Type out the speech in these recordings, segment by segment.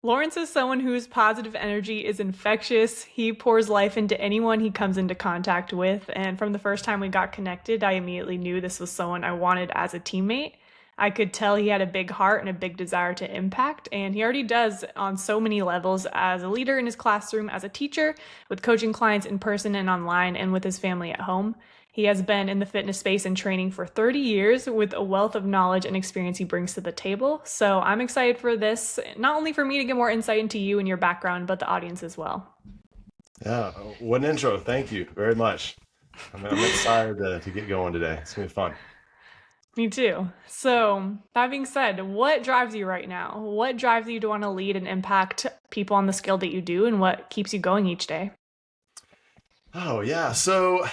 Lawrence is someone whose positive energy is infectious. He pours life into anyone he comes into contact with. And from the first time we got connected, I immediately knew this was someone I wanted as a teammate. I could tell he had a big heart and a big desire to impact, and he already does on so many levels as a leader in his classroom, as a teacher, with coaching clients in person and online, and with his family at home. He has been in the fitness space and training for 30 years with a wealth of knowledge and experience he brings to the table. So I'm excited for this, not only for me to get more insight into you and your background, but the audience as well. Yeah, what an intro. Thank you very much. I'm excited to get going today. It's gonna be fun. Me too. So, that being said, what drives you right now? What drives you to want to lead and impact people on the scale that you do, and what keeps you going each day? Oh yeah, so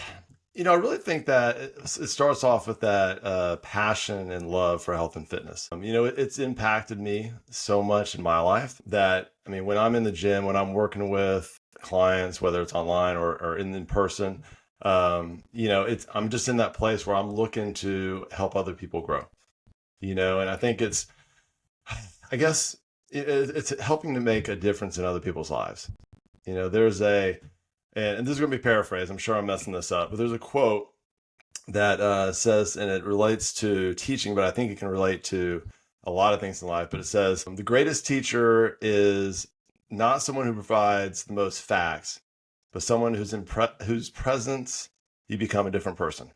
I really think that it starts off with that passion and love for health and fitness. It's impacted me so much in my life that when I'm in the gym, when I'm working with clients, whether it's online or in person, it's I'm just in that place where I'm looking to help other people grow. And I think I guess it's helping to make a difference in other people's lives. There's and this is going to be paraphrased. I'm sure I'm messing this up, but there's a quote that says, and it relates to teaching, but I think it can relate to a lot of things in life. But it says, the greatest teacher is not someone who provides the most facts, but someone whose presence you become a different person.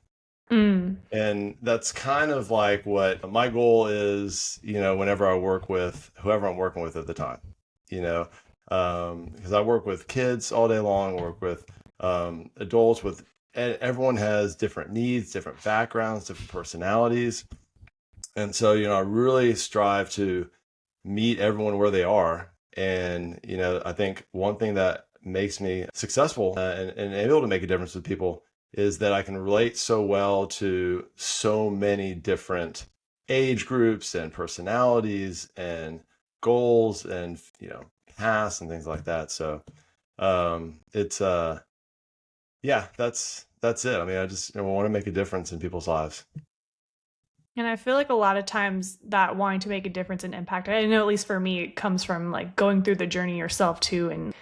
Mm. And that's kind of like what my goal is, whenever I work with whoever I'm working with at the time, you know, because I work with kids all day long, work with adults and everyone has different needs, different backgrounds, different personalities. And so, I really strive to meet everyone where they are. And, I think one thing that makes me successful and able to make a difference with people is that I can relate so well to so many different age groups and personalities and goals and, past and things like that. So, it's, yeah, that's it. I just want to make a difference in people's lives. And I feel like a lot of times that wanting to make a difference and impact, I know at least for me, it comes from like going through the journey yourself too and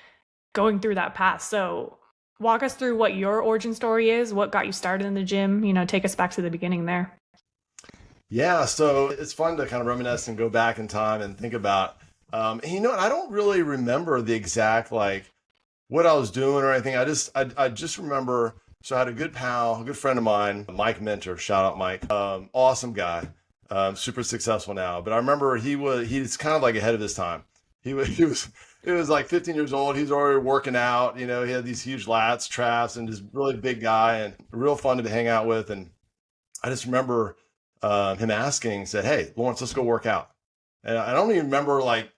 going through that path. So walk us through what your origin story is, what got you started in the gym, take us back to the beginning there. Yeah, so it's fun to kind of reminisce and go back in time and think about. I don't really remember the exact like what I was doing or anything. I just remember. So I had a good pal, a good friend of mine, Mike Mentor. Shout out Mike, awesome guy, super successful now. But I remember he's kind of like ahead of his time. He was like 15 years old. He's already working out. He had these huge lats, traps, and just really big guy and real fun to hang out with. And I just remember him asking, said, "Hey, Lawrence, let's go work out." And I don't even remember like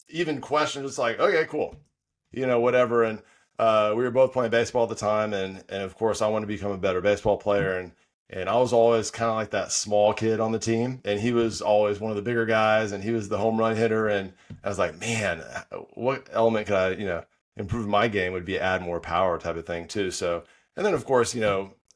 even questions. Just like, okay, cool, whatever. And we were both playing baseball at the time, and of course, I wanted to become a better baseball player. And I was always kind of like that small kid on the team, and he was always one of the bigger guys, and he was the home run hitter. And I was like, man, what element could I, improve my game would be add more power type of thing too. So, and then of course,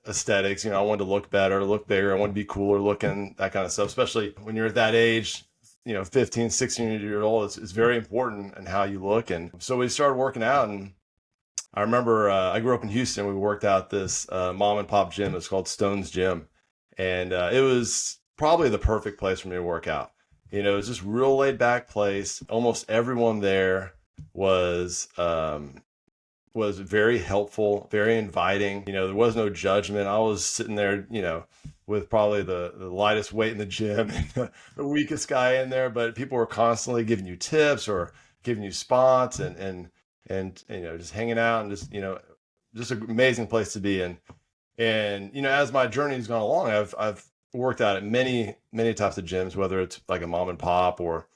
aesthetics, I wanted to look better, look bigger. I wanted to be cooler looking, that kind of stuff, especially when you're at that age, 15, 16 years old, it's very important in how you look. And so we started working out, and I remember I grew up in Houston. We worked out this mom and pop gym. It's called Stone's Gym. And it was probably the perfect place for me to work out. It was just real laid back place. Almost everyone there was was very helpful, very inviting. There was no judgment. I was sitting there, with probably the lightest weight in the gym and the weakest guy in there, but people were constantly giving you tips or giving you spots and just hanging out and just an amazing place to be in. And as my journey has gone along, I've worked out at many types of gyms, whether it's like a mom and pop or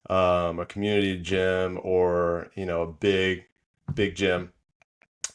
a community gym or a big gym.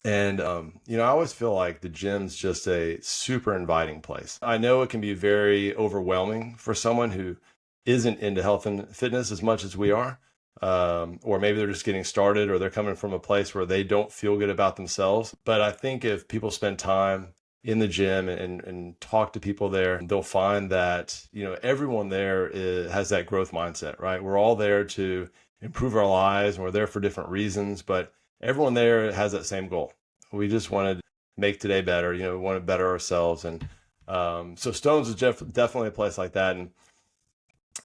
And I always feel like the gym's just a super inviting place. I know it can be very overwhelming for someone who isn't into health and fitness as much as we are. Or maybe they're just getting started or they're coming from a place where they don't feel good about themselves. But I think if people spend time in the gym and talk to people there, they'll find that, everyone there has that growth mindset, right? We're all there to improve our lives, and we're there for different reasons, but everyone there has that same goal. We just want to make today better. We want to better ourselves. And so Stones is definitely a place like that.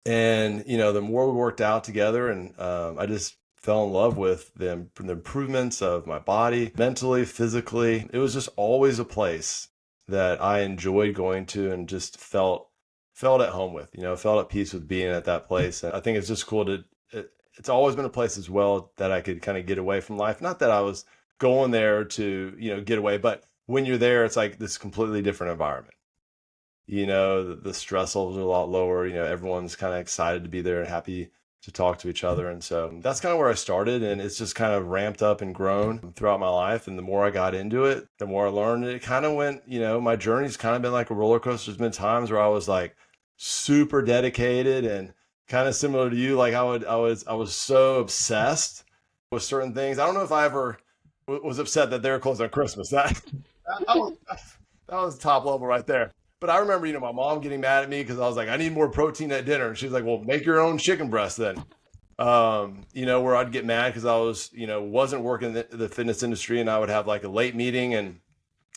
And the more we worked out together, and I just fell in love with the improvements of my body, mentally, physically. It was just always a place that I enjoyed going to and just felt at home with, felt at peace with being at that place. And I think it's just cool it's always been a place as well that I could kind of get away from life. Not that I was going there to, get away, but when you're there, it's like this completely different environment. The stress levels are a lot lower. Everyone's kind of excited to be there and happy to talk to each other. And so that's kind of where I started. And it's just kind of ramped up and grown throughout my life. And the more I got into it, the more I learned. It kind of went, my journey's kind of been like a roller coaster. There's been times where I was like super dedicated and kind of similar to you. Like I was so obsessed with certain things. I don't know if I ever was upset that they were closed on Christmas. That was, that was top level right there. But I remember, my mom getting mad at me because I was like, I need more protein at dinner. And she was like, well, make your own chicken breast then. Where I'd get mad because I was, wasn't working the fitness industry, and I would have like a late meeting, and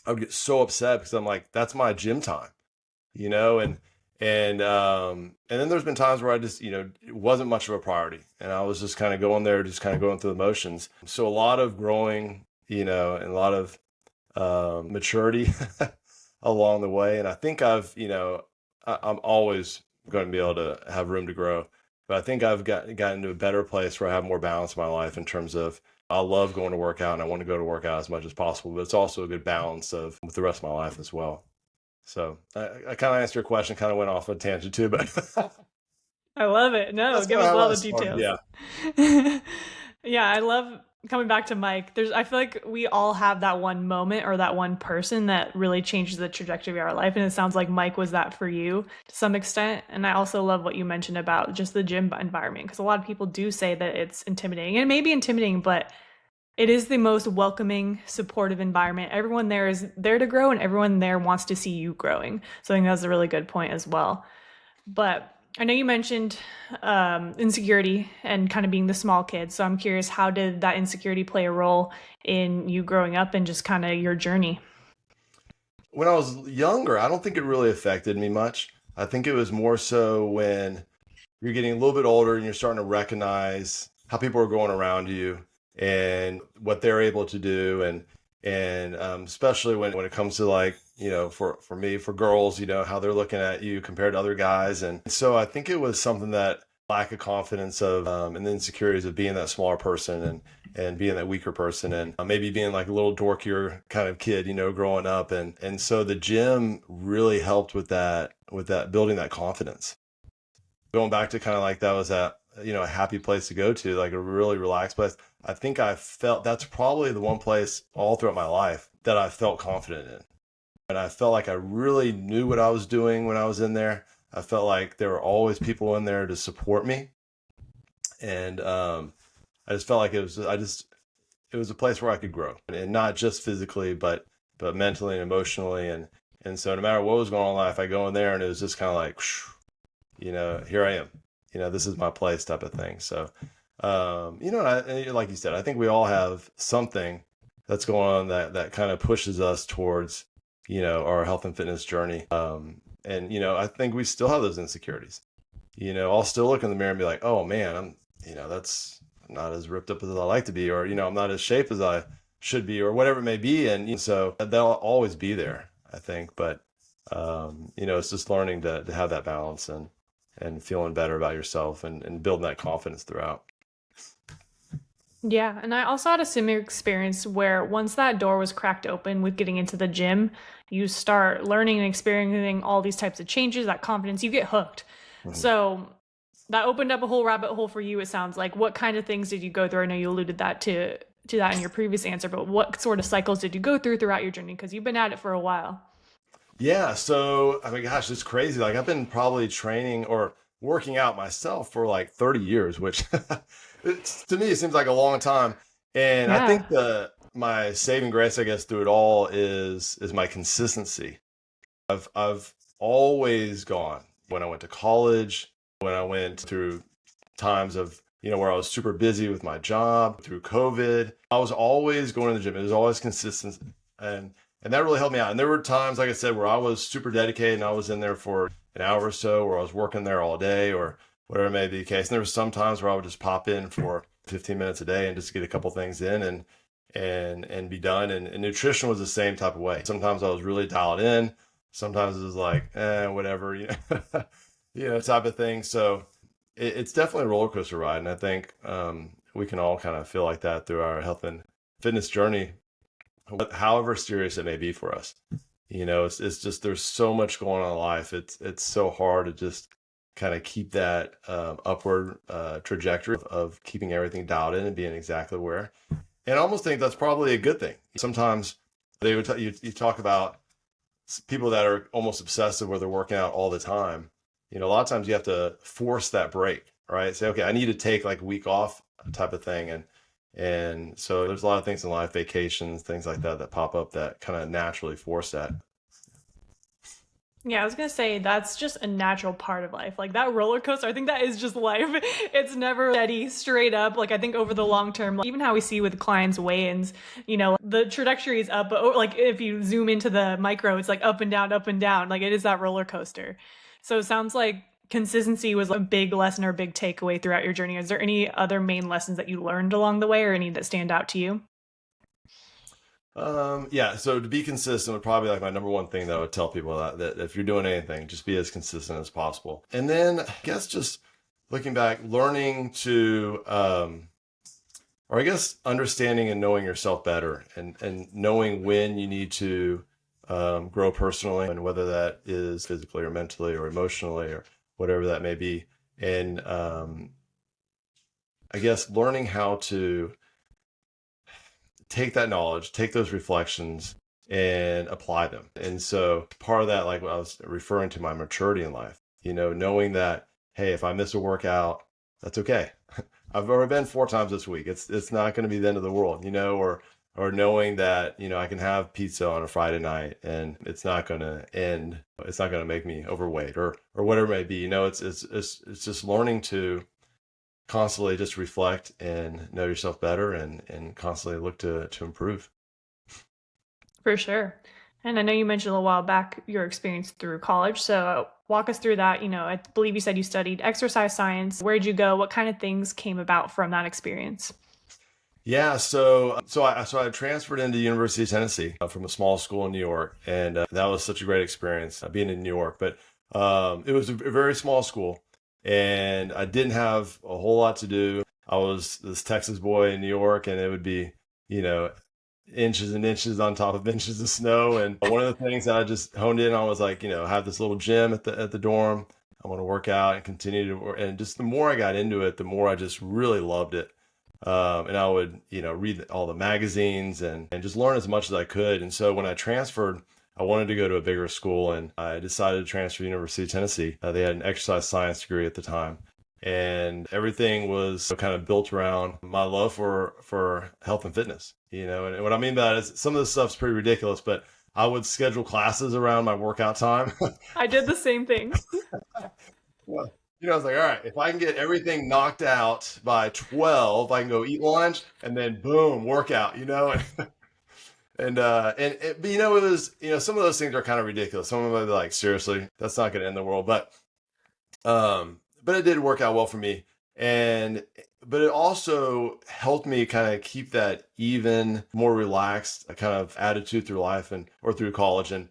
I would get so upset because I'm like, that's my gym time, and then there's been times where I just, it wasn't much of a priority, and I was just kind of going there, just kind of going through the motions. So a lot of growing, and a lot of maturity along the way. And I think I'm always going to be able to have room to grow, but I think I've gotten into a better place where I have more balance in my life in terms of I love going to work out and I want to go to work out as much as possible, but it's also a good balance of with the rest of my life as well. So I kind of answered your question, kind of went off a tangent too, but I love it. No, that's give kind of us how all I the started. details. Yeah. Yeah, I love coming back to Mike. I feel like we all have that one moment or that one person that really changes the trajectory of our life. And it sounds like Mike was that for you to some extent. And I also love what you mentioned about just the gym environment, because a lot of people do say that it's intimidating. And it may be intimidating, but it is the most welcoming, supportive environment. Everyone there is there to grow, and everyone there wants to see you growing. So I think that's a really good point as well. But I know you mentioned insecurity and kind of being the small kid. So I'm curious, how did that insecurity play a role in you growing up and just kind of your journey? When I was younger, I don't think it really affected me much. I think it was more so when you're getting a little bit older and you're starting to recognize how people are going around you and what they're able to do, and especially when it comes to like, for me, for girls, how they're looking at you compared to other guys. And so I think it was something that lack of confidence of and the insecurities of being that smaller person and being that weaker person, and maybe being like a little dorkier kind of kid, growing up. And so the gym really helped with that building that confidence. Going back to kind of like that was a happy place to go to, like a really relaxed place. I think I felt that's probably the one place all throughout my life that I felt confident in. And I felt like I really knew what I was doing when I was in there. I felt like there were always people in there to support me. And I just felt like it was a place where I could grow, and not just physically, but mentally and emotionally. And so no matter what was going on in life, I go in there and it was just kind of like, here I am, this is my place type of thing. So, and like you said, I think we all have something that's going on that kind of pushes us towards, our health and fitness journey. And, I think we still have those insecurities. I'll still look in the mirror and be like, oh man, that's not as ripped up as I like to be, or, I'm not as shape as I should be, or whatever it may be. And so they'll always be there, I think. But, it's just learning to have that balance and feeling better about yourself and building that confidence throughout. Yeah, and I also had a similar experience where once that door was cracked open with getting into the gym, you start learning and experiencing all these types of changes, that confidence, you get hooked. Mhm. So that opened up a whole rabbit hole for you, it sounds like. What kind of things did you go through? I know you alluded to that in your previous answer, but what sort of cycles did you go through throughout your journey? Because you've been at it for a while. Yeah, so I mean, gosh, it's crazy. Like I've been probably training or working out myself for like 30 years, which to me it seems like a long time. And I Yeah. think the my saving grace, I guess, through it all is my consistency. I've always gone when I went to college, when I went through times of where I was super busy with my job through COVID. I was always going to the gym. It was always consistent. And and that really helped me out. And there were times, like I said, where I was super dedicated and I was in there for an hour or so, or I was working there all day or whatever may be the case. And there were some times where I would just pop in for 15 minutes a day and just get a couple things in and be done. And nutrition was the same type of way. Sometimes I was really dialed in. Sometimes it was like, whatever, type of thing. So it's definitely a roller coaster ride. And I think we can all kind of feel like that through our health and fitness journey, however serious it may be for us. It's just there's so much going on in life. It's so hard to just kind of keep that upward trajectory of keeping everything dialed in and being exactly where. And I almost think that's probably a good thing. Sometimes they would you talk about people that are almost obsessive where they're working out all the time. A lot of times you have to force that break, right? Say, okay, I need to take like a week off type of thing. And so there's a lot of things in life, vacations, things like that pop up that kind of naturally force that. Yeah, I was gonna say that's just a natural part of life. Like that roller coaster, I think that is just life. It's never steady, straight up. Like I think over the long term, like, even how we see with clients' weigh-ins, the trajectory is up, but like if you zoom into the micro, it's like up and down, up and down. Like it is that roller coaster. So it sounds like consistency was a big lesson or a big takeaway throughout your journey. Is there any other main lessons that you learned along the way, or any that stand out to you? Yeah, so to be consistent would probably be like my number one thing that I would tell people that if you're doing anything, just be as consistent as possible. And then I guess just looking back, learning to, or I guess understanding and knowing yourself better and knowing when you need to grow personally and whether that is physically or mentally or emotionally or whatever that may be. And I guess learning how to take that knowledge, take those reflections, and apply them. And so part of that, like what I was referring to my maturity in life, knowing that, hey, if I miss a workout, that's okay. I've already been 4 times this week. It's not going to be the end of the world, or knowing that, I can have pizza on a Friday night and it's not going to end. It's not going to make me overweight or whatever it may be. It's just learning to constantly just reflect and know yourself better and constantly look to improve. For sure. And I know you mentioned a little while back your experience through college. So walk us through that. I believe you said you studied exercise science. Where'd you go? What kind of things came about from that experience? Yeah, so I transferred into University of Tennessee from a small school in New York, and that was such a great experience being in New York. But it was a very small school, and I didn't have a whole lot to do. I was this Texas boy in New York, and it would be, you know, inches and inches on top of inches of snow. And one of the things that I just honed in on was like, have this little gym at the dorm. I want to work out and continue to work. And just the more I got into it, the more I just really loved it. And I would, read all the magazines and just learn as much as I could. And so when I transferred, I wanted to go to a bigger school, and I decided to transfer to University of Tennessee. They had an exercise science degree at the time, and everything was kind of built around my love for health and fitness. And what I mean by that is some of this stuff's pretty ridiculous, but I would schedule classes around my workout time. I did the same thing. Well, I was like, all right, if I can get everything knocked out by 12, I can go eat lunch and then boom, workout. But it was, some of those things are kind of ridiculous. Some of them are like, seriously, that's not going to end the world. But it did work out well for me. But it also helped me kind of keep that even more relaxed kind of attitude through life or through college. And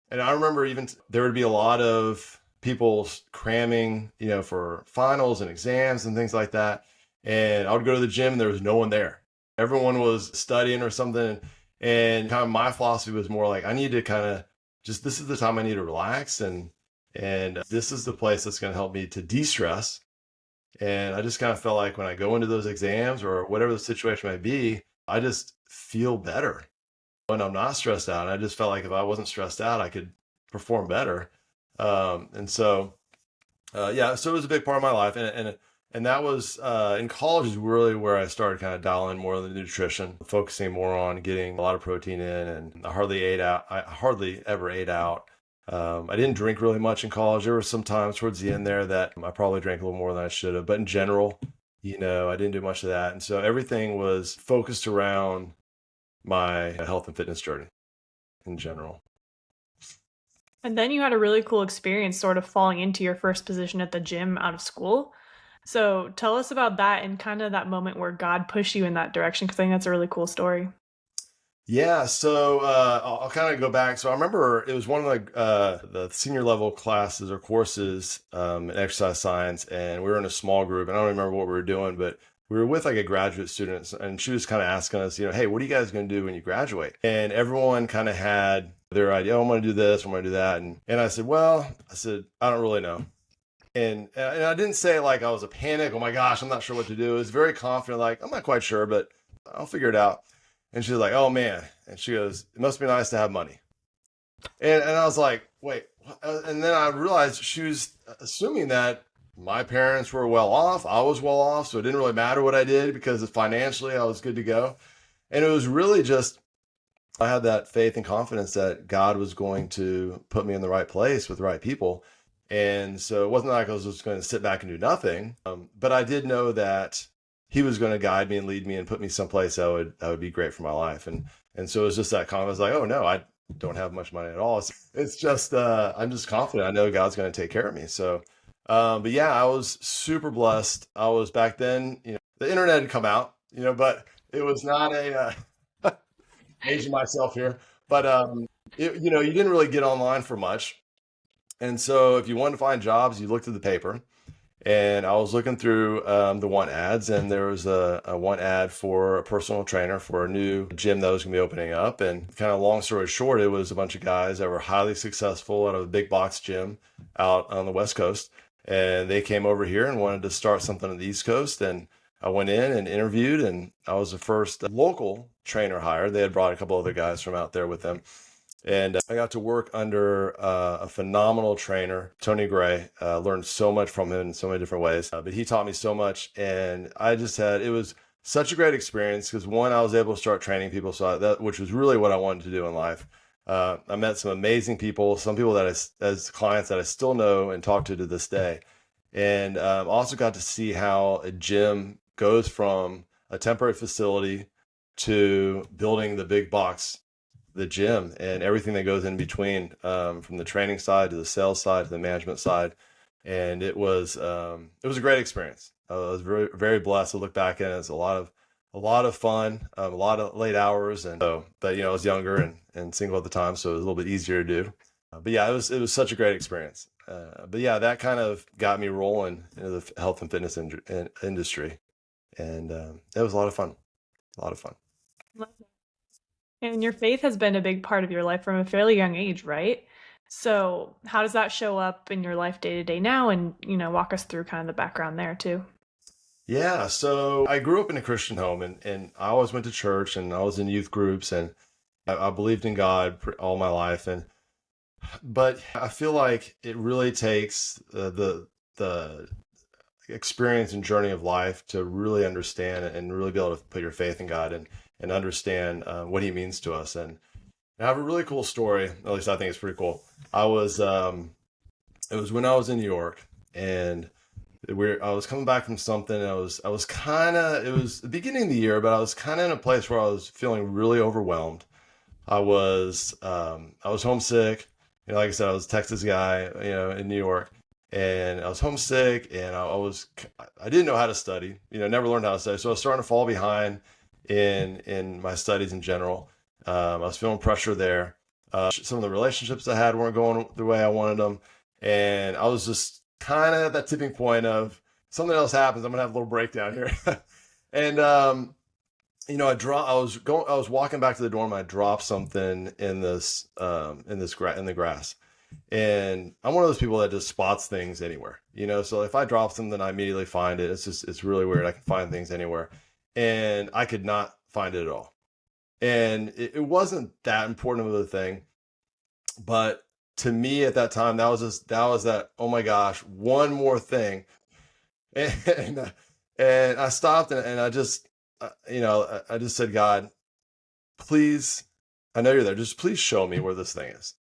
I remember even there would be a lot of people cramming, for finals and exams and things like that. And I would go to the gym and there was no one there. Everyone was studying or something. And kind of my philosophy was more like, I need to kind of just, this is the time I need to relax. And this is the place that's going to help me to de-stress. And I just kind of felt like when I go into those exams or whatever the situation might be, I just feel better when I'm not stressed out. And I just felt like if I wasn't stressed out, I could perform better. So it was a big part of my life. And that was in college is really where I started kind of dialing more on the nutrition, focusing more on getting a lot of protein in. And I hardly ever ate out. I didn't drink really much in college. There were some times towards the end there that I probably drank a little more than I should have. But in general, I didn't do much of that. And so everything was focused around my health and fitness journey in general. And then you had a really cool experience sort of falling into your first position at the gym out of school. So tell us about that and kind of that moment where God pushed you in that direction, because I think that's a really cool story. Yeah, so I'll kind of go back. So I remember it was one of the senior level classes or courses in exercise science, and we were in a small group. And I don't remember what we were doing, but we were with like a graduate student, and she was kind of asking us, hey, what are you guys going to do when you graduate? And everyone kind of had their idea. Oh, I'm going to do this, I'm going to do that, and I said, I don't really know. And I didn't say like I was a panic. Oh my gosh, I'm not sure what to do. It was very confident, like I'm not quite sure, but I'll figure it out. And she was like, "Oh man," and she goes, "It must be nice to have money." And I was like, "Wait," and then I realized she was assuming that my parents were well off, I was well off, so it didn't really matter what I did because financially I was good to go. And it was really just I had that faith and confidence that God was going to put me in the right place with the right people. And so it wasn't like I was just going to sit back and do nothing. But I did know that He was going to guide me and lead me and put me someplace that would be great for my life. And so it was just that confidence, like, oh no, I don't have much money at all. It's just I'm just confident. I know God's going to take care of me. So, but yeah, I was super blessed. I was back then. The internet had come out. But it was not a aging myself here. But you didn't really get online for much, and so if you wanted to find jobs, you looked at the paper. And I was looking through the want ads, and there was a want ad for a personal trainer for a new gym that was going to be opening up. And kind of long story short, it was a bunch of guys that were highly successful at a big box gym out on the West Coast, and they came over here and wanted to start something on the East Coast. And I went in and interviewed, and I was the first local trainer hired. They had brought a couple other guys from out there with them. And I got to work under a phenomenal trainer, Tony Gray. Learned so much from him in so many different ways. But he taught me so much. And it was such a great experience because one, I was able to start training people, which was really what I wanted to do in life. I met some amazing people, some people as clients that I still know and talk to this day. And also got to see how a gym goes from a temporary facility to building the big box, the gym, and everything that goes in between, from the training side to the sales side to the management side. And it was a great experience. I was very, very blessed to look back at it. It's a lot of fun, a lot of late hours. And so, but I was younger and single at the time, so it was a little bit easier to do. But yeah, it was such a great experience. But yeah, that kind of got me rolling into the health and fitness industry. And it was a lot of fun. A lot of fun. And your faith has been a big part of your life from a fairly young age, right? So, how does that show up in your life day to day now? And, walk us through kind of the background there too. Yeah, so I grew up in a Christian home, and I always went to church, and I was in youth groups, and I believed in God all my life. But I feel like it really takes the experience and journey of life to really understand and really be able to put your faith in God and understand what He means to us. And I have a really cool story. At least I think it's pretty cool. It was when I was in New York, and I was coming back from something. I was kind of, it was the beginning of the year, but I was kind of in a place where I was feeling really overwhelmed. I was homesick. Like I said, I was a Texas guy, in New York, and I was homesick, and I didn't know how to study. Never learned how to study, so I was starting to fall behind in my studies in general. I was feeling pressure there. Some of the relationships I had weren't going the way I wanted them, and I was just kind of at that tipping point of something else happens. I'm gonna have a little breakdown here, and I was walking back to the dorm. I dropped something in the grass, and I'm one of those people that just spots things anywhere. So if I drop something, I immediately find it. It's really weird. I can find things anywhere, and I could not find it at all. And it wasn't that important of a thing, but to me at that time, that oh my gosh, one more thing, and and I stopped, and I just I just said, God, please, I know you're there. Just please show me where this thing is.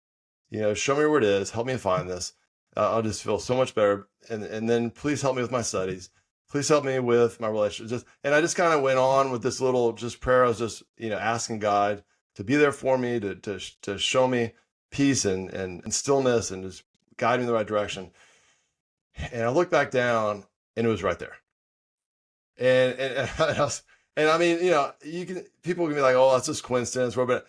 Show me where it is. Help me find this. I'll just feel so much better. And then please help me with my studies. please help me with my relationship. And I just kind of went on with this little just prayer. I was just, asking God to be there for me, to show me peace and stillness and just guide me in the right direction. And I looked back down and it was right there. And I was, and I mean, people can be like, oh, that's just coincidence, but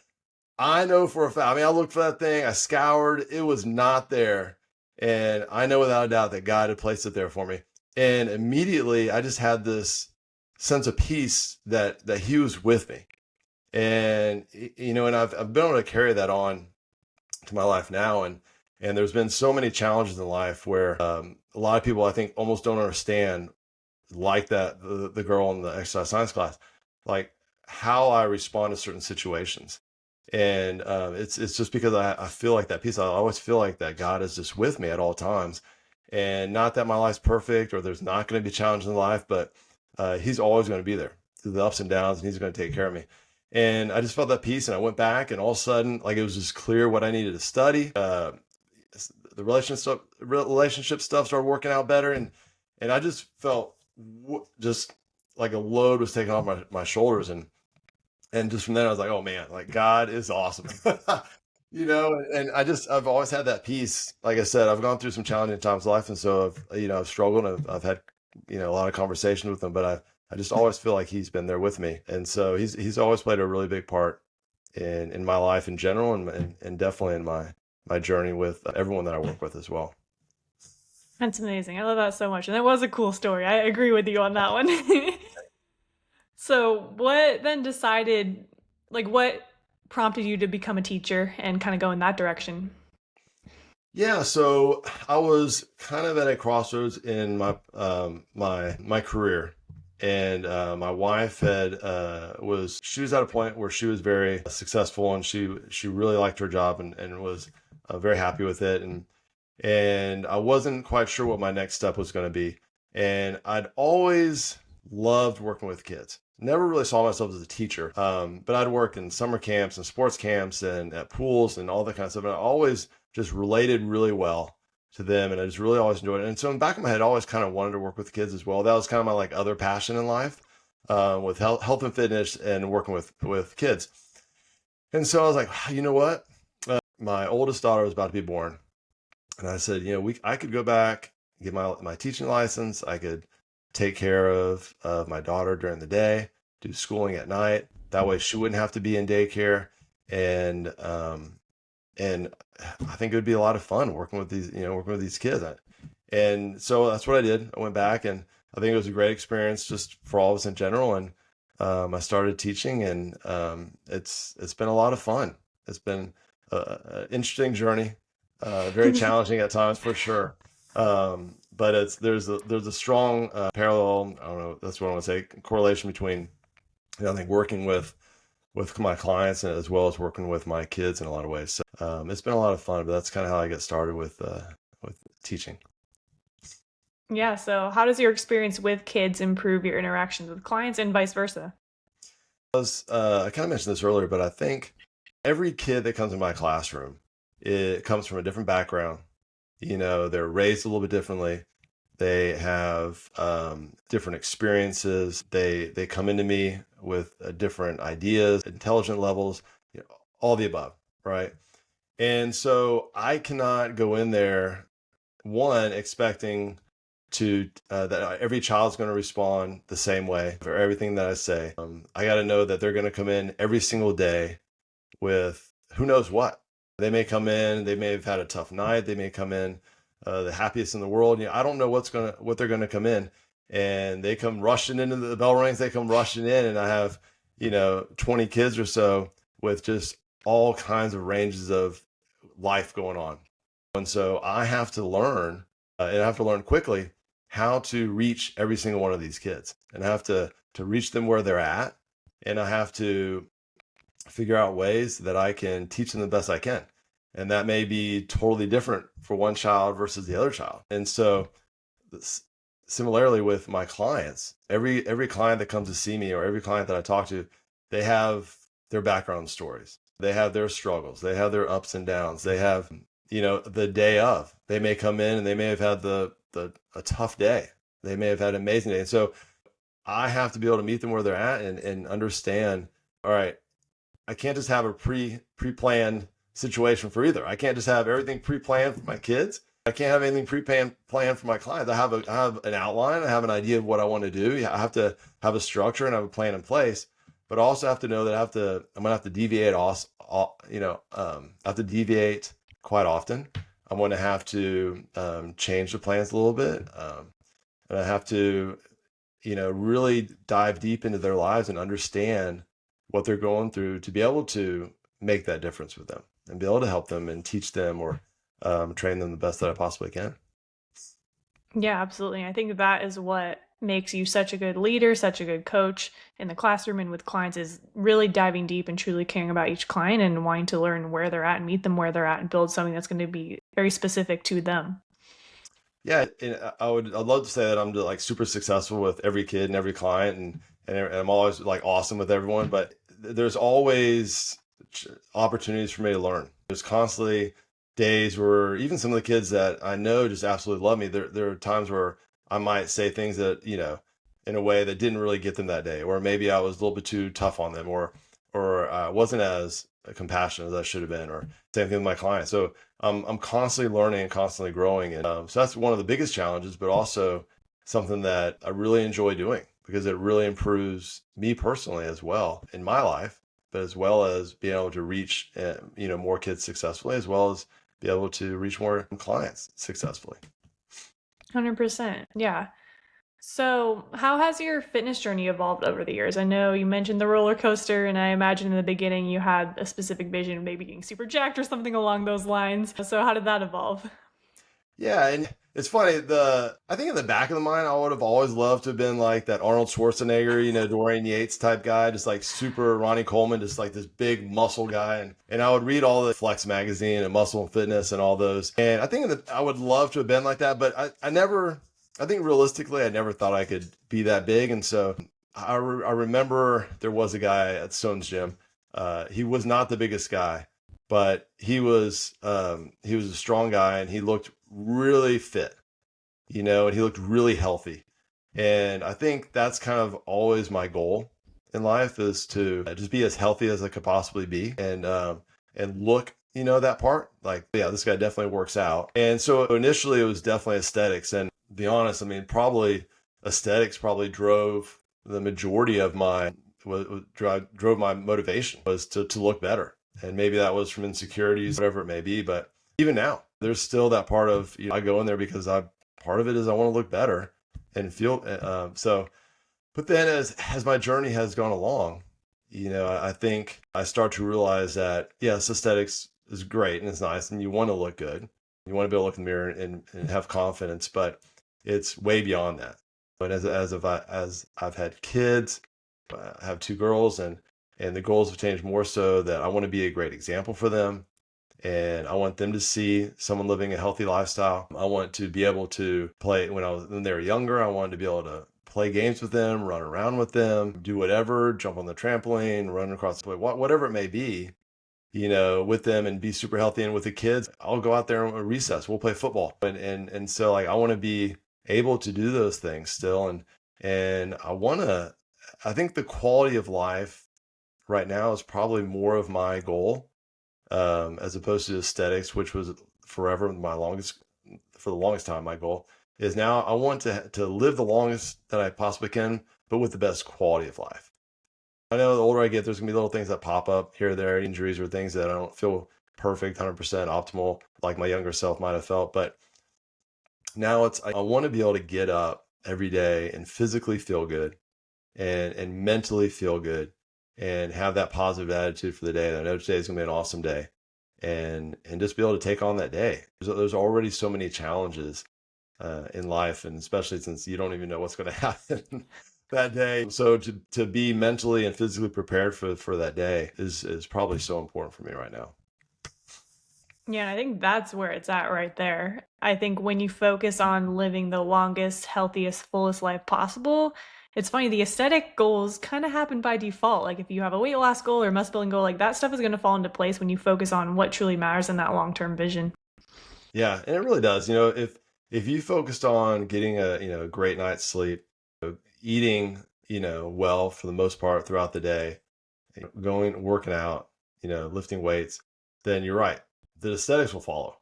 I know for a fact, I mean, I looked for that thing, I scoured, it was not there. And I know without a doubt that God had placed it there for me. And immediately I just had this sense of peace that he was with me. And, and I've been able to carry that on to my life now. And there's been so many challenges in life where a lot of people, I think, almost don't understand, like that, the girl in the exercise science class, like how I respond to certain situations. And it's just because I feel like that peace. I always feel like that God is just with me at all times. And not that my life's perfect or there's not going to be challenges in life, but he's always going to be there through the ups and downs, and he's going to take care of me. And I just felt that peace, and I went back, and all of a sudden, like, it was just clear what I needed to study. The relationship stuff started working out better, and I just felt just like a load was taken off my shoulders, and just from then I was like, oh man, like God is awesome. And I've always had that peace. Like I said, I've gone through some challenging times in life, and so I've struggled, and I've had a lot of conversations with him, but I just always feel like he's been there with me. And so he's always played a really big part in my life in general, and definitely in my journey with everyone that I work with as well. That's amazing. I love that so much. And that was a cool story. I agree with you on that one. So, what then decided, like, what prompted you to become a teacher and kind of go in that direction? Yeah, so I was kind of at a crossroads in my career, and my wife had she was at a point where she was very successful, and she really liked her job, and was very happy with it, and I wasn't quite sure what my next step was going to be. And I'd always loved working with kids. Never really saw myself as a teacher, but I'd worked in summer camps and sports camps and at pools and all that kind of stuff. And I always just related really well to them, and I just really always enjoyed it. And so in the back of my head, I always kind of wanted to work with kids as well. That was kind of my like other passion in life, with health and fitness and working with kids. And so I was like, you know what? My oldest daughter was about to be born, and I said, I could go back, get my teaching license. I could take care of my daughter during the day, do schooling at night. That way she wouldn't have to be in daycare. And I think it would be a lot of fun working with these kids. And so that's what I did. I went back, and I think it was a great experience just for all of us in general. And I started teaching, and it's been a lot of fun. It's been an interesting journey, very challenging at times for sure. But there's a strong parallel. I don't know. That's what I want to say. Correlation between, I think, working with my clients as well as working with my kids in a lot of ways. So it's been a lot of fun. But that's kind of how I get started with teaching. Yeah, so how does your experience with kids improve your interactions with clients and vice versa? I kind of mentioned this earlier, but I think every kid that comes in my classroom, it comes from a different background. They're raised a little bit differently. They have different experiences. They come into me with different ideas, intelligent levels, all the above, right? And so I cannot go in there, one, expecting that every child's going to respond the same way for everything that I say. I got to know that they're going to come in every single day with who knows what. They may come in, they may have had a tough night, they may come in the happiest in the world. I don't know what they're gonna come in, and they come rushing into the bell rings. They come rushing in, and I have 20 kids or so with just all kinds of ranges of life going on, and so I have to learn, and I have to learn quickly how to reach every single one of these kids, and I have to reach them where they're at, and I have to figure out ways that I can teach them the best I can. And that may be totally different for one child versus the other child. And so similarly with my clients, every client that comes to see me, or every client that I talk to, they have their background stories. They have their struggles. They have their ups and downs. They have, the day of. They may come in and they may have had a tough day. They may have had an amazing day. And so I have to be able to meet them where they're at and understand, all right, I can't just have a pre-planned situation for either. I can't just have everything pre-planned for my kids. I can't have anything pre-planned for my clients. I have an outline. I have an idea of what I want to do. Yeah, I have to have a structure and have a plan in place. But I also have to know that I'm gonna have to deviate. Also, I have to deviate quite often. I'm going to have to change the plans a little bit, and I have to really dive deep into their lives and understand what they're going through to be able to make that difference with them and be able to help them and teach them or train them the best that I possibly can. Yeah, absolutely. I think that is what makes you such a good leader, such a good coach in the classroom and with clients is really diving deep and truly caring about each client and wanting to learn where they're at and meet them where they're at and build something that's going to be very specific to them. Yeah, and I'd love to say that I'm like super successful with every kid and every client, and I'm always like awesome with everyone, but there's always opportunities for me to learn. There's constantly days where even some of the kids that I know just absolutely love me, there are times where I might say things that, in a way that didn't really get them that day, or maybe I was a little bit too tough on them, or wasn't as compassionate as I should have been, or same thing with my clients. So I'm constantly learning and constantly growing, and so that's one of the biggest challenges, but also something that I really enjoy doing because it really improves me personally as well in my life, but as well as being able to reach more kids successfully, as well as be able to reach more clients successfully. 100%. Yeah. So, how has your fitness journey evolved over the years? I know you mentioned the roller coaster, and I imagine in the beginning you had a specific vision of maybe getting super jacked or something along those lines. So, how did that evolve? Yeah, and it's funny. The I think in the back of the mind, I would have always loved to have been like that Arnold Schwarzenegger, Dorian Yates type guy, just like super Ronnie Coleman, just like this big muscle guy. And I would read all the Flex magazine and Muscle and Fitness and all those. And I think that I would love to have been like that, but I never. I think realistically, I never thought I could be that big. And so I remember there was a guy at Stone's gym. He was not the biggest guy, but he was a strong guy and he looked really fit, and he looked really healthy. And I think that's kind of always my goal in life is to just be as healthy as I could possibly be and look, that part like, yeah, this guy definitely works out. And so initially it was definitely aesthetics. And to be honest, I mean, probably aesthetics probably drove the majority of drove my motivation was to look better. And maybe that was from insecurities, whatever it may be. But even now, there's still that part of, I go in there because part of it is I want to look better and feel so. But then as my journey has gone along, I think I start to realize that yes, aesthetics is great and it's nice and you want to look good. You want to be able to look in the mirror and have confidence, but it's way beyond that. But as I've had kids, I have two girls, and the goals have changed more so that I want to be a great example for them. And I want them to see someone living a healthy lifestyle. I want to be able to play when they were younger. I wanted to be able to play games with them, run around with them, do whatever, jump on the trampoline, run across the play, whatever it may be, with them and be super healthy. And with the kids, I'll go out there and recess. We'll play football. And so like I want to be able to do those things still. And I think the quality of life right now is probably more of my goal, as opposed to aesthetics, which was forever for the longest time, my goal is now I want to live the longest that I possibly can, but with the best quality of life. I know the older I get, there's gonna be little things that pop up here or there, injuries or things that I don't feel perfect, 100% optimal, like my younger self might have felt. But now I want to be able to get up every day and physically feel good and mentally feel good and have that positive attitude for the day. That I know today is going to be an awesome day, and just be able to take on that day. There's already so many challenges in life, and especially since you don't even know what's going to happen that day. So to be mentally and physically prepared for that day is probably so important for me right now. Yeah, and I think that's where it's at right there. I think when you focus on living the longest, healthiest, fullest life possible, it's funny, the aesthetic goals kind of happen by default. Like if you have a weight loss goal or muscle building goal, like that stuff is going to fall into place when you focus on what truly matters in that long-term vision. Yeah, and it really does. If if you focused on getting a great night's sleep, eating, well for the most part throughout the day, going, working out, lifting weights, then you're right. The aesthetics will follow,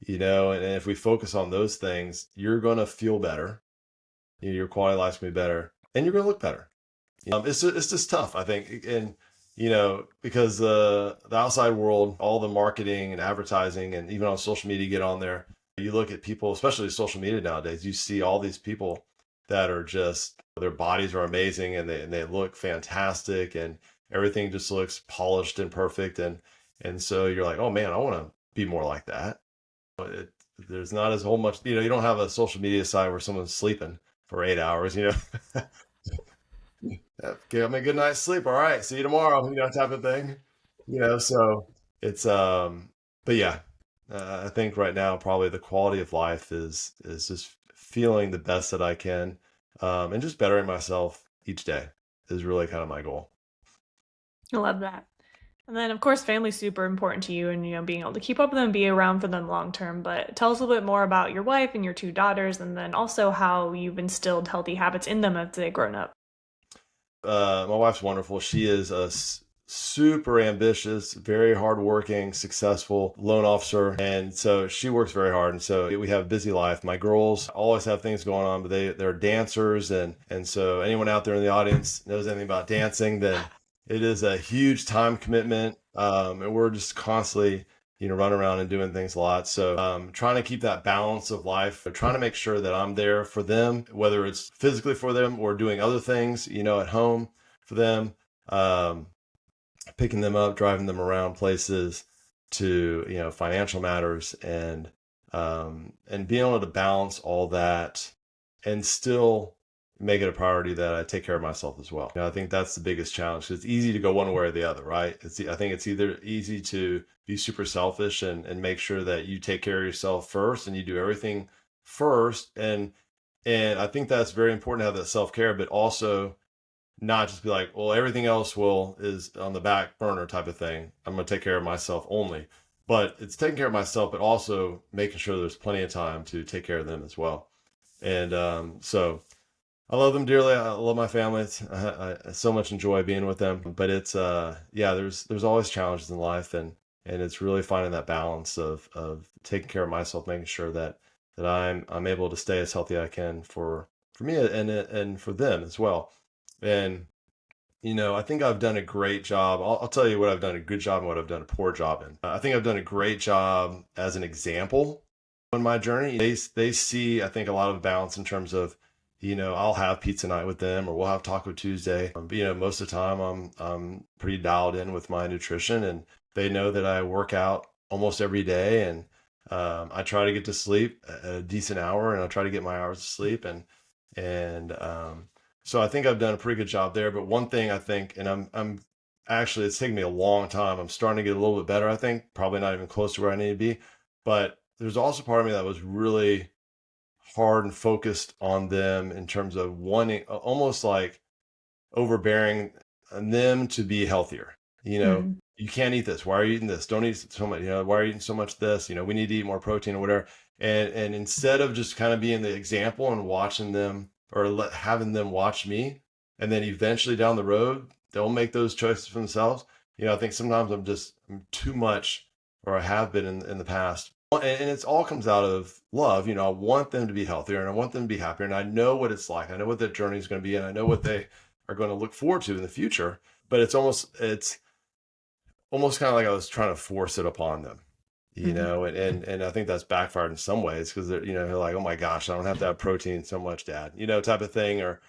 and if we focus on those things, you're going to feel better. Your quality of life's going to be better and you're going to look better. It's just tough, I think. And, because the outside world, all the marketing and advertising and even on social media, get on there. You look at people, especially social media nowadays, you see all these people that are just, their bodies are amazing and they look fantastic and everything just looks polished and perfect. And so you're like, oh man, I want to be more like that. But there's not as whole much, you don't have a social media site where someone's sleeping for 8 hours, Give me a good night's sleep. All right, see you tomorrow. Type of thing. So it's but yeah, I think right now probably the quality of life is just feeling the best that I can, and just bettering myself each day is really kind of my goal. I love that. And then, of course, family's super important to you and, being able to keep up with them, be around for them long term. But tell us a little bit more about your wife and your two daughters, and then also how you've instilled healthy habits in them as they've grown up. My wife's wonderful. She is a super ambitious, very hardworking, successful loan officer, and so she works very hard. And so we have a busy life. My girls always have things going on, but they're dancers, and so anyone out there in the audience knows anything about dancing, then it is a huge time commitment, and we're just constantly running around and doing things a lot. So trying to keep that balance of life, trying to make sure that I'm there for them, whether it's physically for them or doing other things, at home for them, picking them up, driving them around places to, financial matters, and being able to balance all that and still make it a priority that I take care of myself as well. I think that's the biggest challenge. It's easy to go one way or the other, right? I think it's either easy to be super selfish and make sure that you take care of yourself first and you do everything first. And I think that's very important to have that self-care, but also not just be like, well, everything else is on the back burner type of thing. I'm going to take care of myself only. But it's taking care of myself, but also making sure there's plenty of time to take care of them as well. And so I love them dearly. I love my family. I so much enjoy being with them. But it's yeah, there's always challenges in life, and it's really finding that balance of taking care of myself, making sure that I'm able to stay as healthy as I can for me and for them as well. And I think I've done a great job. I'll tell you what I've done a good job and what I've done a poor job in. I think I've done a great job as an example on my journey. They see, I think, a lot of balance in terms of, I'll have pizza night with them or we'll have Taco Tuesday. But, most of the time I'm pretty dialed in with my nutrition, and they know that I work out almost every day, and I try to get to sleep a decent hour, and I try to get my hours of sleep, and so I think I've done a pretty good job there. But one thing I think, and I'm actually, it's taken me a long time. I'm starting to get a little bit better. I think probably not even close to where I need to be, but there's also part of me that was really hard and focused on them in terms of wanting, almost like overbearing on them to be healthier. Mm. You can't eat this. Why are you eating this? Don't eat so much. Why are you eating so much of this? We need to eat more protein or whatever. And instead of just kind of being the example and watching them, or having them watch me, and then eventually down the road they'll make those choices for themselves. I think sometimes I'm too much, or I have been in the past, and it's all comes out of love. I want them to be healthier and I want them to be happier, and I know what it's like. I know what their journey is going to be, and I know what they are going to look forward to in the future. But it's almost kind of like I was trying to force it upon them, Mm. and I think that's backfired in some ways, because they're like, oh my gosh, I don't have to have protein so much, Dad, type of thing, or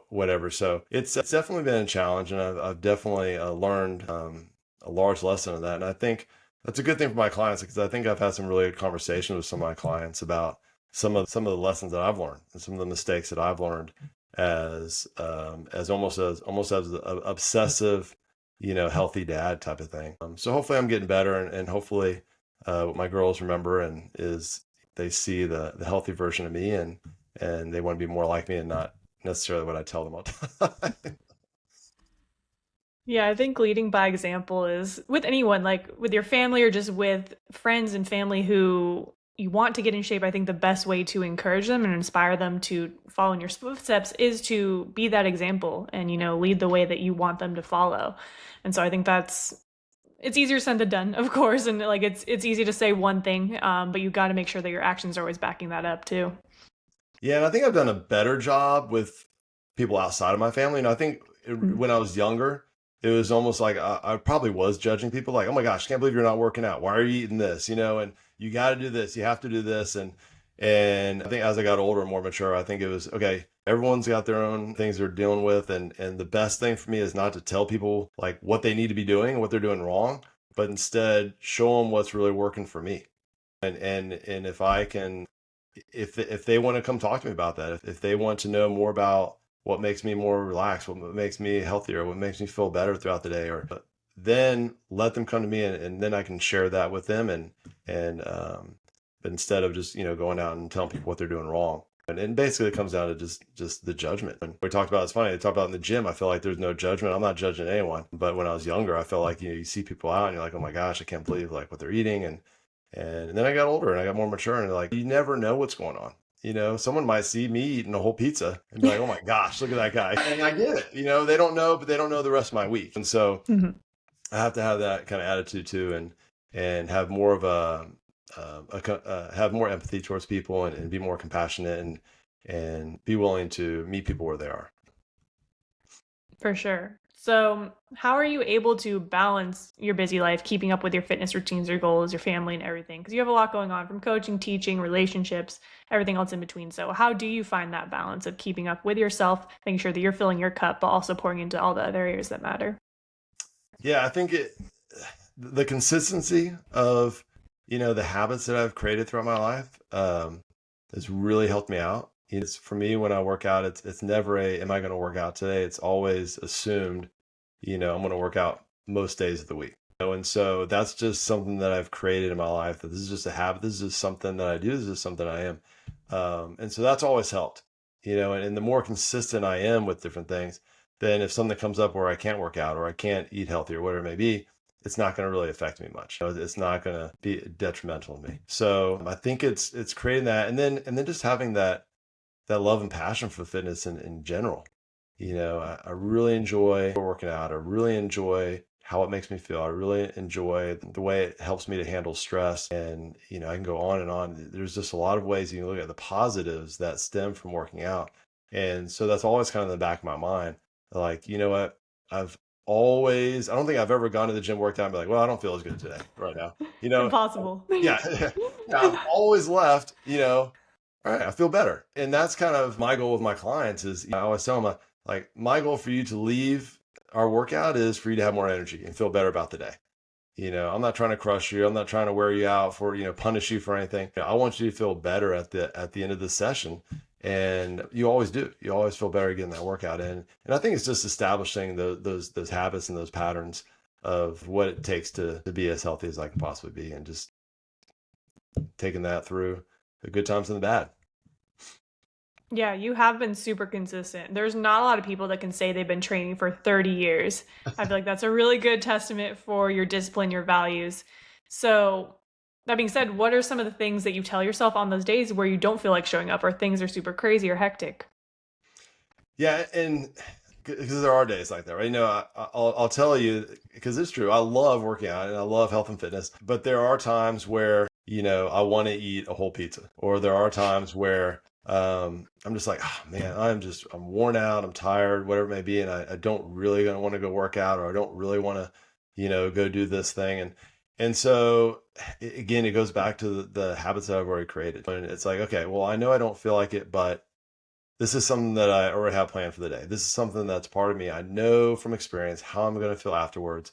whatever. So it's definitely been a challenge, and I've definitely learned a large lesson of that. And I think that's a good thing for my clients, because I think I've had some really good conversations with some of my clients about some of the lessons that I've learned and some of the mistakes that I've learned as almost as an obsessive, healthy dad type of thing. So hopefully I'm getting better, and hopefully what my girls remember and is they see the healthy version of me, and they want to be more like me and not necessarily what I tell them all the time. Yeah, I think leading by example is with anyone, like with your family or just with friends and family who you want to get in shape. I think the best way to encourage them and inspire them to follow in your footsteps is to be that example and, lead the way that you want them to follow. And so I think it's easier said than done, of course. And like it's easy to say one thing, but you got to make sure that your actions are always backing that up too. Yeah, and I think I've done a better job with people outside of my family. And I think Mm. when I was younger, it was almost like I probably was judging people like, oh my gosh, I can't believe you're not working out. Why are you eating this? And you got to do this. You have to do this. And I think as I got older and more mature, I think it was okay. Everyone's got their own things they're dealing with, and the best thing for me is not to tell people like what they need to be doing, what they're doing wrong, but instead show them what's really working for me. And if I can, if they want to come talk to me about that, if they want to know more about what makes me more relaxed, what makes me healthier, what makes me feel better throughout the day, or then let them come to me, and then I can share that with them, and instead of just going out and telling people what they're doing wrong. And basically it comes down to just the judgment. And we talked about, it's funny, they talk about in the gym, I feel like there's no judgment. I'm not judging anyone. But when I was younger, I felt like you see people out and you're like, oh my gosh, I can't believe like what they're eating. And then I got older and I got more mature, and like, you never know what's going on. Someone might see me eating a whole pizza and be like, oh my gosh, look at that guy. And I get it. They don't know, but they don't know the rest of my week. And so Mhm. I have to have that kind of attitude too, and have more of have more empathy towards people, and be more compassionate, and be willing to meet people where they are. For sure. So, how are you able to balance your busy life, keeping up with your fitness routines, your goals, your family, and everything? Because you have a lot going on from coaching, teaching, relationships, everything else in between. So, how do you find that balance of keeping up with yourself, making sure that you're filling your cup, but also pouring into all the other areas that matter? Yeah, I think the consistency of the habits that I've created throughout my life has really helped me out. It's for me when I work out, it's never a am I going to work out today? It's always assumed, I'm going to work out most days of the week. And so that's just something that I've created in my life, that this is just a habit. This is just something that I do. This is something I am. And so that's always helped, and the more consistent I am with different things, then if something comes up where I can't work out or I can't eat healthy or whatever it may be, it's not going to really affect me much. It's not going to be detrimental to me. So I think it's creating that, and then just having that love and passion for fitness in general. I really enjoy working out. I really enjoy how it makes me feel. I really enjoy the way it helps me to handle stress. And, I can go on and on. There's just a lot of ways you can look at the positives that stem from working out. And so that's always kind of in the back of my mind. Like, you know what? I've I don't think I've ever gone to the gym, worked out, and be like, well, I don't feel as good today right now. You know, Impossible. yeah, yeah, I've always left, all right, I feel better. And that's kind of my goal with my clients is, I always tell them, like, my goal for you to leave our workout is for you to have more energy and feel better about the day. I'm not trying to crush you. I'm not trying to wear you out for, punish you for anything. I want you to feel better at the end of the session. And you always do. You always feel better getting that workout in. And I think it's just establishing those habits and those patterns of what it takes to be as healthy as I can possibly be, and just taking that through the good times and the bad. Yeah, you have been super consistent. There's not a lot of people that can say they've been training for 30 years. I feel like that's a really good testament for your discipline, your values. So, that being said, what are some of the things that you tell yourself on those days where you don't feel like showing up or things are super crazy or hectic? Yeah, and because there are days like that, right? I'll tell you, because it's true. I love working out and I love health and fitness, but there are times where I want to eat a whole pizza, or there are times where I'm just like, oh man, I'm worn out, I'm tired, whatever it may be, and I don't really gonna want to go work out, or I don't really want to, go do this thing, and so again, it goes back to the habits that I've already created, and it's like, okay, well, I know I don't feel like it, but this is something that I already have planned for the day. This is something that's part of me. I know from experience how I'm going to feel afterwards.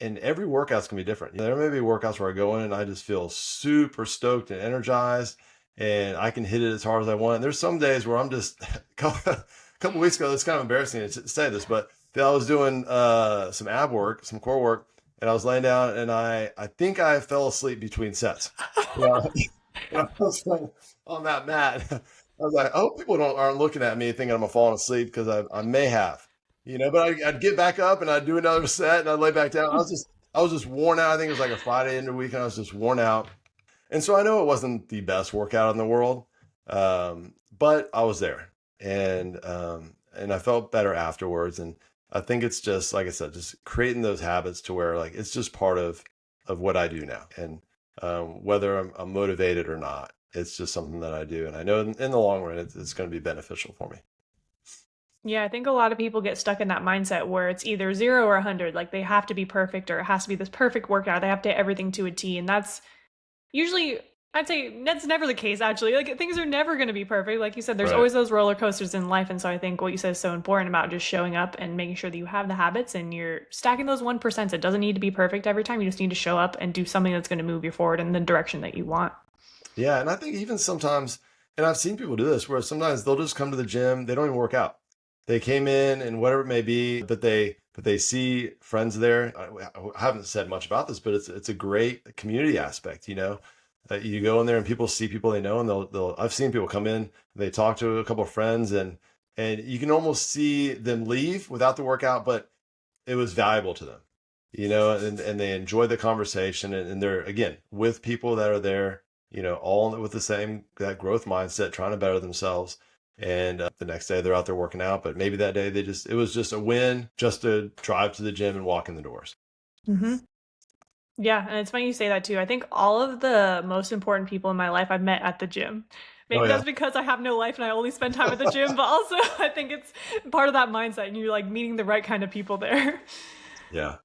And every workout's going to be different. There may be workouts where I go in and I just feel super stoked and energized, and I can hit it as hard as I want. And there's some days where I'm just a couple weeks ago, it's kind of embarrassing to say this, but I was doing some ab work, some core work, and I was laying down and I think I fell asleep between sets. Yeah. I was like on that mat. I was like, I hope people aren't looking at me thinking I'm falling asleep, because I may have. But I'd get back up and I'd do another set and I'd lay back down. I was just worn out. I think it was like a Friday into the week and I was just worn out. And so I know it wasn't the best workout in the world, but I was there, and I felt better afterwards. And I think it's just like I said, just creating those habits to where like it's just part of what I do now, and whether I'm motivated or not, it's just something that I do, and I know in the long run it's going to be beneficial for me. Yeah, I think a lot of people get stuck in that mindset where it's either 0 or 100. Like they have to be perfect or it has to be this perfect workout. They have to hit everything to a T. And that's usually, I'd say that's never the case, actually. Like things are never going to be perfect. Like you said, there's Right. always those roller coasters in life. And so I think what you said is so important about just showing up and making sure that you have the habits and you're stacking those 1%. It doesn't need to be perfect every time. You just need to show up and do something that's going to move you forward in the direction that you want. Yeah, and I think even sometimes, and I've seen people do this, where sometimes they'll just come to the gym, they don't even work out. They came in and whatever it may be, but they see friends there. I haven't said much about this, but it's a great community aspect. You go in there and people see people they know, and they'll I've seen people come in, they talk to a couple of friends, and you can almost see them leave without the workout, but it was valuable to them, and they enjoy the conversation, and they're again with people that are there, all with the same that growth mindset, trying to better themselves. And the next day they're out there working out, but maybe that day it was just a win just to drive to the gym and walk in the doors. Mm-hmm. Yeah, and it's funny you say that too. I think all of the most important people in my life I've met at the gym. Oh Maybe yeah. that's because I have no life and I only spend time at the gym, but also I think it's part of that mindset and you're like meeting the right kind of people there. Yeah,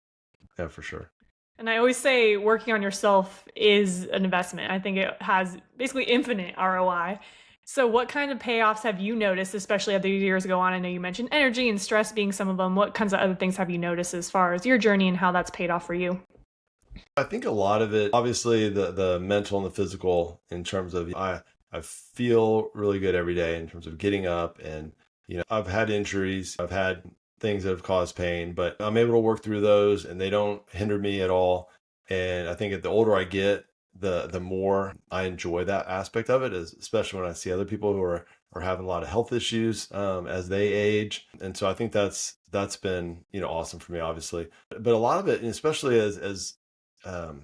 yeah, for sure. And I always say working on yourself is an investment. I think it has basically infinite ROI. So, what kind of payoffs have you noticed, especially as the years go on? I know you mentioned energy and stress being some of them. What kinds of other things have you noticed as far as your journey and how that's paid off for you? I think a lot of it, obviously, the mental and the physical, in terms of I feel really good every day in terms of getting up, and I've had injuries, I've had things that have caused pain, but I'm able to work through those, and they don't hinder me at all. And I think the older I get, the more I enjoy that aspect of it, especially when I see other people who are having a lot of health issues as they age. And so I think that's been awesome for me, obviously. But a lot of it, and especially um,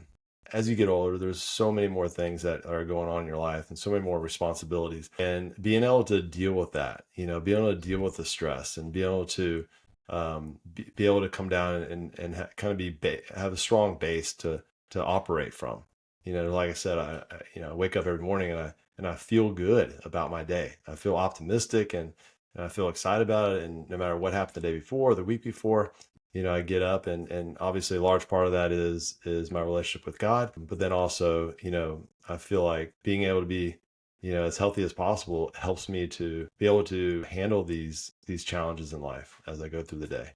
as you get older, there's so many more things that are going on in your life and so many more responsibilities. And being able to deal with that, being able to deal with the stress and be able to be able to come down and kind of have a strong base to operate from. Like I said, I wake up every morning and I feel good about my day. I feel optimistic, and I feel excited about it. And no matter what happened the day before, the week before, I get up, and obviously a large part of that is my relationship with God. But then also, I feel like being able to be, as healthy as possible helps me to be able to handle these challenges in life as I go through the day.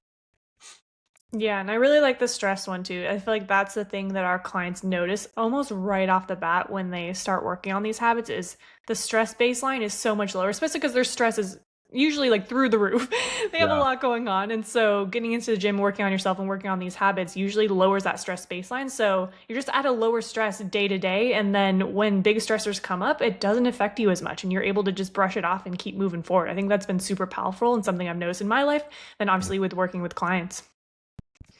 Yeah, and I really like the stress one too. I feel like that's the thing that our clients notice almost right off the bat when they start working on these habits is the stress baseline is so much lower, especially because their stress is usually like through the roof. They have a Yeah. lot going on. And so getting into the gym, working on yourself and working on these habits usually lowers that stress baseline. So you're just at a lower stress day to day. And then when big stressors come up, it doesn't affect you as much and you're able to just brush it off and keep moving forward. I think that's been super powerful and something I've noticed in my life and obviously with working with clients.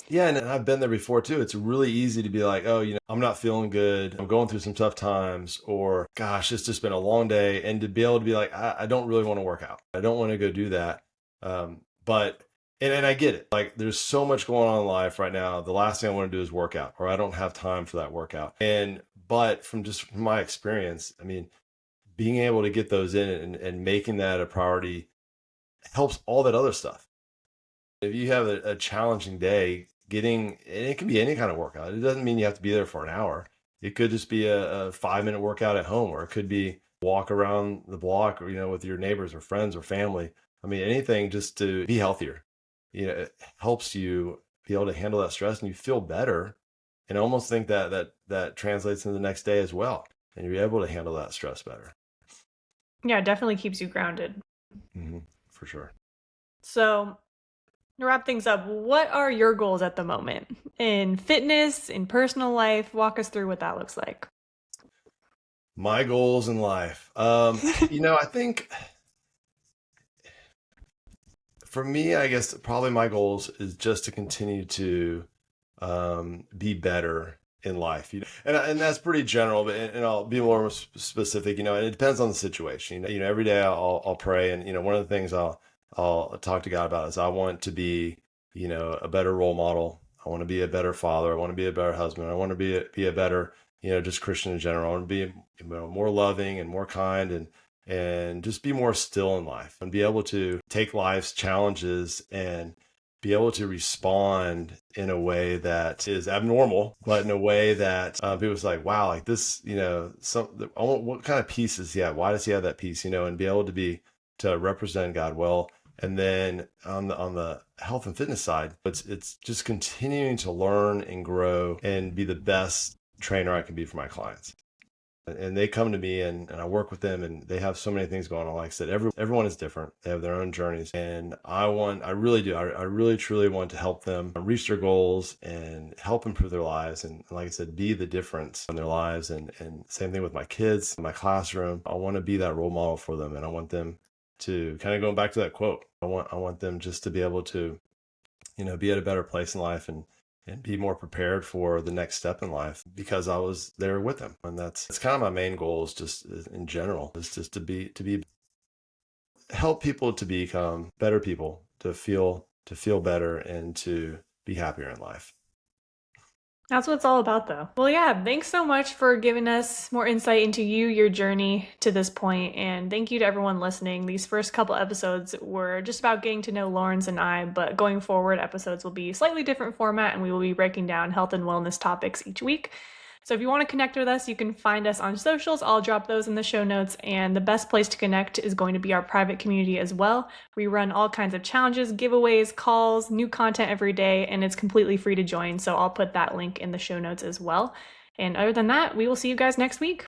Yeah, and I've been there before too. It's really easy to be like, oh, I'm not feeling good. I'm going through some tough times, or gosh, it's just been a long day. And to be able to be like, I don't really want to work out. I don't want to go do that. But, and I get it. Like, there's so much going on in life right now. The last thing I want to do is work out, or I don't have time for that workout. But from my experience, I mean, being able to get those in and making that a priority helps all that other stuff. If you have a challenging day, and it can be any kind of workout. It doesn't mean you have to be there for an hour. It could just be a 5 minute workout at home, or it could be walk around the block, or, with your neighbors or friends or family. I mean, anything just to be healthier. It helps you be able to handle that stress, and you feel better. And I almost think that translates into the next day as well. And you're able to handle that stress better. Yeah, it definitely keeps you grounded. For sure. So, to wrap things up, what are your goals at the moment in fitness, in personal life? Walk us through what that looks like. My goals in life. I think For me, I guess probably my goals is just to continue to be better in life. And that's pretty general, but and I'll be more specific. And it depends on the situation. Every day I'll pray, and one of the things I'll talk to God about is I want to be a better role model. I want to be a better father. I want to be a better husband. I want to be a better just Christian in general. I want to be more loving and more kind and just be more still in life and be able to take life's challenges and be able to respond in a way that is abnormal, but in a way that people's like, wow, like this, what kind of peace does he have? Why does he have that peace? And be able to represent God well. And then on the health and fitness side, it's just continuing to learn and grow and be the best trainer I can be for my clients. And they come to me and I work with them, and they have so many things going on. Like I said, everyone is different. They have their own journeys, and I really do. I really truly want to help them reach their goals and help improve their lives. And like I said, be the difference in their lives. And same thing with my kids, my classroom. I want to be that role model for them, and I want them to kind of going back to that quote. I want them just to be able to, be at a better place in life and be more prepared for the next step in life because I was there with them. And that's kind of my main goal is just in general is just to help people to become better people, to feel better and to be happier in life. That's what it's all about, though. Well, yeah, thanks so much for giving us more insight into you, your journey to this point, and thank you to everyone listening. These first couple episodes were just about getting to know Laurence and I, but going forward, episodes will be slightly different format, and we will be breaking down health and wellness topics each week. So if you want to connect with us, you can find us on socials. I'll drop those in the show notes. And the best place to connect is going to be our private community as well. We run all kinds of challenges, giveaways, calls, new content every day, and it's completely free to join. So I'll put that link in the show notes as well. And other than that, we will see you guys next week.